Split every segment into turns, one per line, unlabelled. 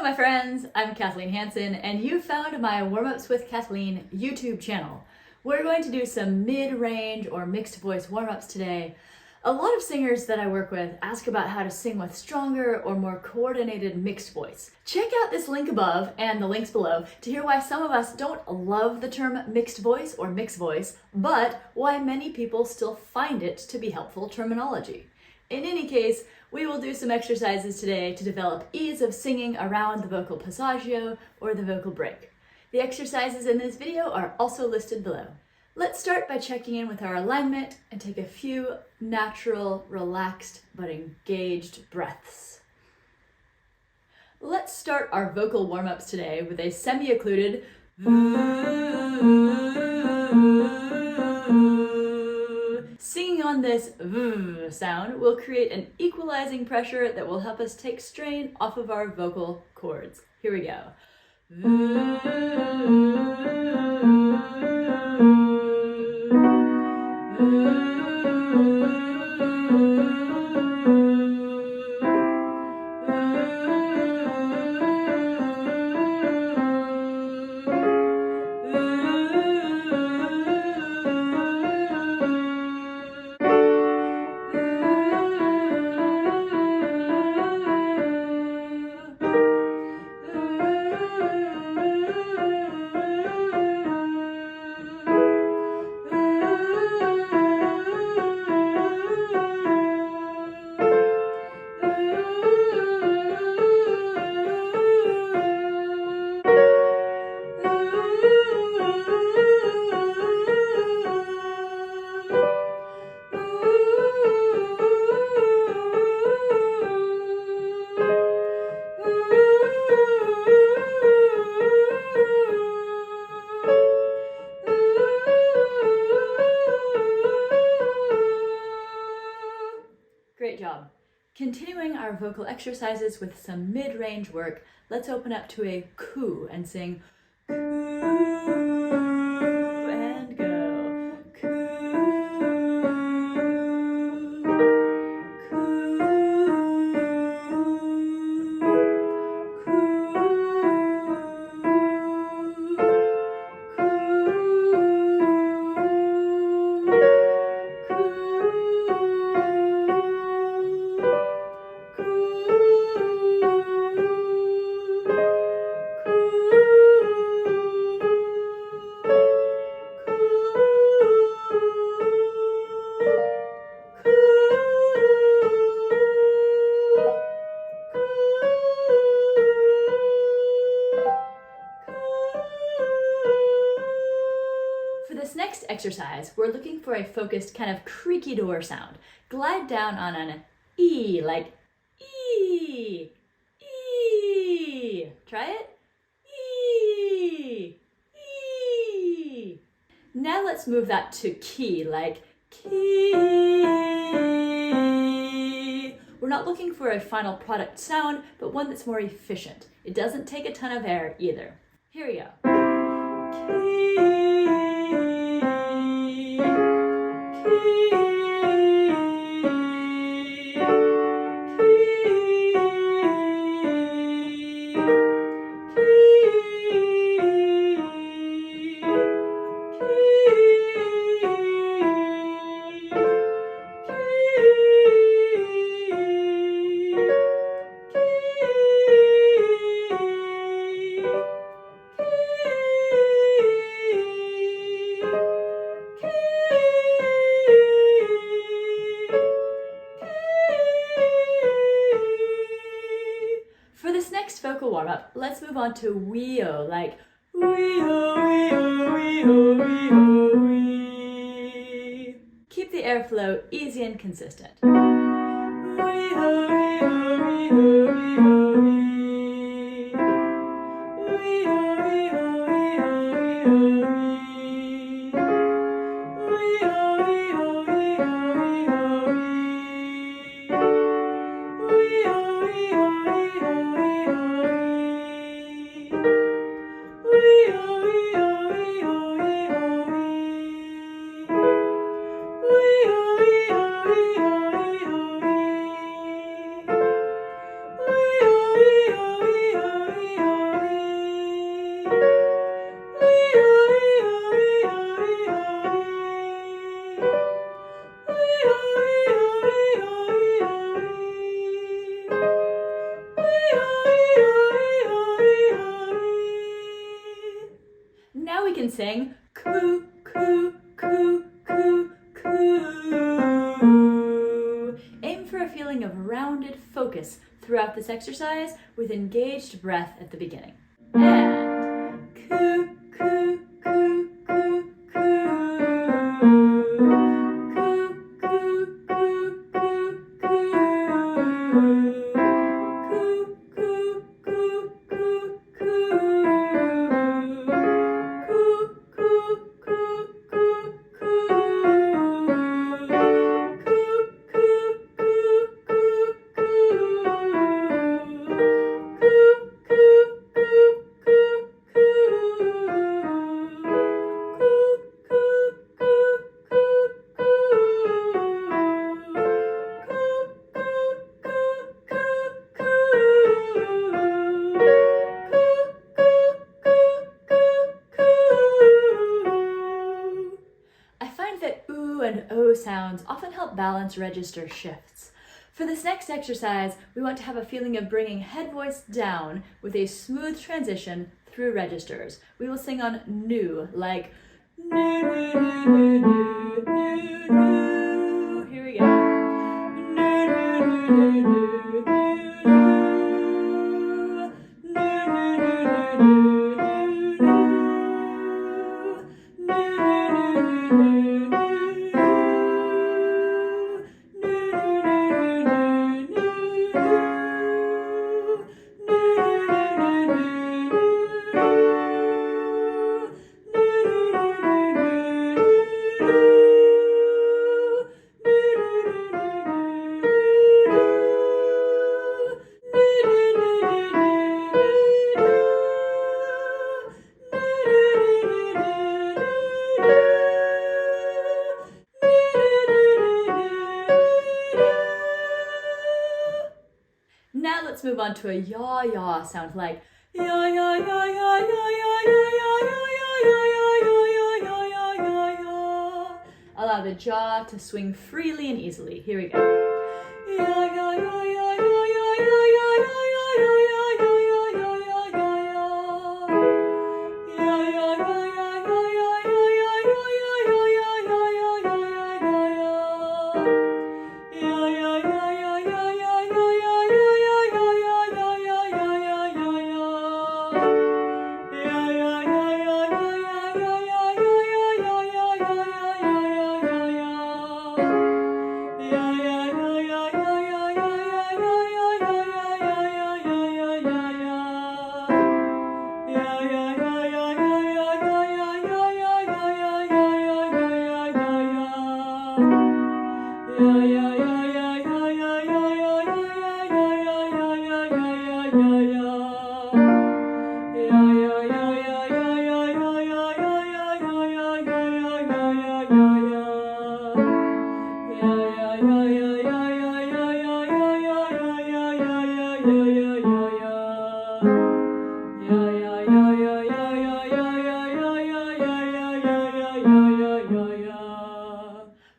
my friends, I'm Kathleen Hansen, and you found my Warmups with Kathleen YouTube channel. We're going to do some mid-range or mixed voice warm-ups today. A lot of singers that I work with ask about how to sing with stronger or more coordinated mixed voice. Check out this link above and the links below to hear why some of us don't love the term mixed voice or mixed voice, but why many people still find it to be helpful terminology. In any case, we will do some exercises today to develop ease of singing around the vocal passaggio or the vocal break. The exercises in this video are also listed below. Let's start by checking in with our alignment and take a few natural, relaxed, but engaged breaths. Let's start our vocal warm-ups today with a semi-occluded Singing on this v sound will create an equalizing pressure that will help us take strain off of our vocal cords. Here we go. Great job. Continuing our vocal exercises with some mid-range work, let's open up to a coo and sing coo and go. Coo, coo, For this next exercise, we're looking for a focused kind of creaky door sound. Glide down on an E, like E, E. Try it. E, E. Now let's move that to key, like key. We're not looking for a final product sound, but one that's more efficient. It doesn't take a ton of air either. Here we go. Key. For this next vocal warm-up, let's move on to wee-oh, like wee-oh, wee-oh, wee-oh, wee-oh, wee. Keep the airflow easy and consistent. Wee-oh, wee-oh, wee-oh, wee-oh, wee. Wee-oh, wee-oh, wee-oh, wee-oh, wee. Wee-oh, wee-oh, wee-oh, wee-oh, wee. Wee-oh, wee-oh, wee-oh, wee-oh, wee. can sing coo, coo, coo, coo, coo. Aim for a feeling of rounded focus throughout this exercise with engaged breath at the beginning. And coo, coo, coo, coo, coo. And O sounds often help balance register shifts. For this next exercise, we want to have a feeling of bringing head voice down with a smooth transition through registers. We will sing on new, like new, new, new, new, new, new. Here we go. New, new, new, new, new, Now let's move on to a yaw-yaw sound, like yaw-yaw-yaw-yaw-yaw-yaw-yaw-yaw-yaw-yaw-yaw-yaw. Allow the jaw to swing freely and easily. Here we go.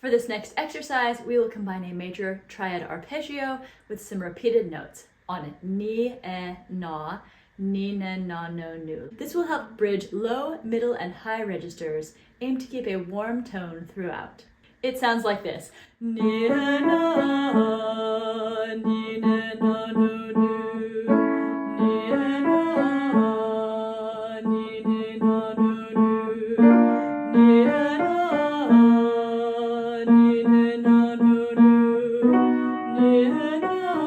For this next exercise, we will combine a major triad arpeggio with some repeated notes on nee-eh-nah, nee-eh-nah-no-nu. This will help bridge low, middle, and high registers. Aim to keep a warm tone throughout. It sounds like this. Nee-eh-nah, nee-eh-nah-no-nu, nee-eh-nah, nee-eh-nah-no-nu, nee-eh-nah.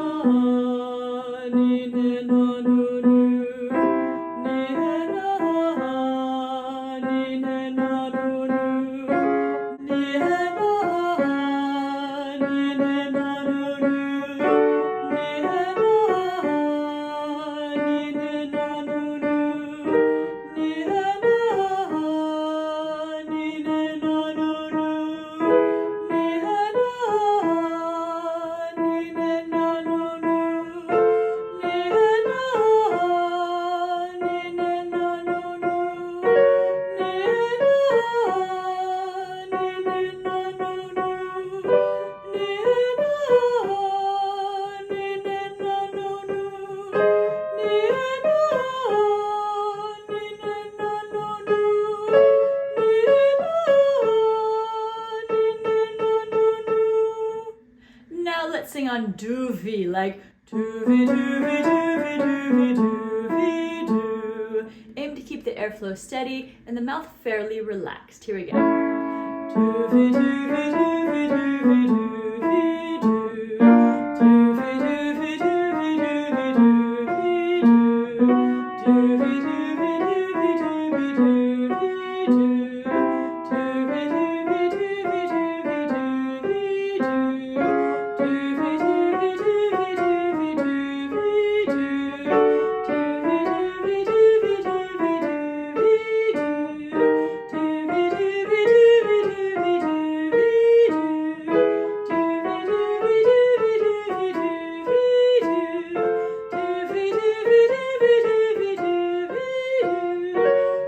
doovy, like doovy, doovy, doovy, doovy, doovy, doo. Aim to keep the airflow steady and the mouth fairly relaxed. Here we go. Doovy, doovy, doovy, doovy, doovy, doo. Doovy, doovy, doovy, doovy, doovy, doo. Doovy, doovy, doovy, doovy, doovy, doo. Doovy, doovy, doovy, doovy, doovy, doo. Doovy, doovy, doovy, doovy, doovy, doo. Doovy, doovy, doovy, doovy, doovy, doo. Doovy, doovy, doovy, doovy, doovy, doo. Doovy, doovy, doovy, doovy, doovy, doo. Doovy, doovy, doovy, doovy, doovy, doo.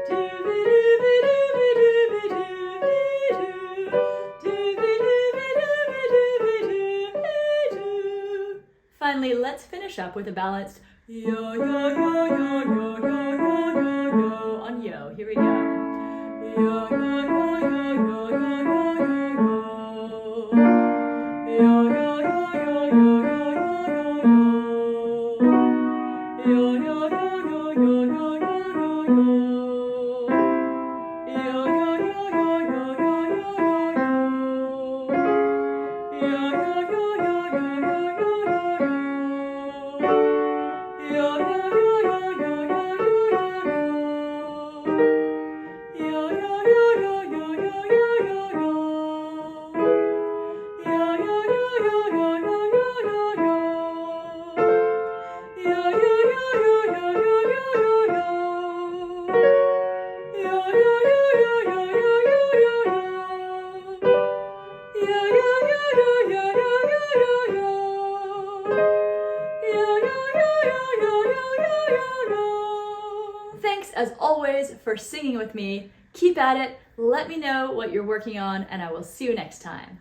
Doovy, doovy, doovy, doovy, doovy, doo. Doovy, doovy, doovy, doovy, doovy, doo. Finally, let's finish up with a balanced yo, yo, yo, yo, yo, yo, yo, yo, yo on yo. Here we go. Yo, yo, yo, yo, yo, yo, yo, yo, yo. Yo, yo, yo, yo, yo, yo, yo, yo, yo. Yo, yo, yo, yo, yo, yo, yo, yo, yo. Yo, yo, yo, yo, yo, yo, yo, yo, yo. Yo, yo, yo, yo, yo, yo, yo, yo, yo. Yo, yo, yo, yo, yo, yo, yo, yo. Yo, yo, yo, yo, yo, yo, yo, yo. Yo, yo, yo, yo, yo, yo, yo, yo. Yo, yo, yo, yo, yo, yo, yo, yo. Yo, yo, yo, Thanks as always for singing with me. Keep at it. Let me know what you're working on, and I will see you next time.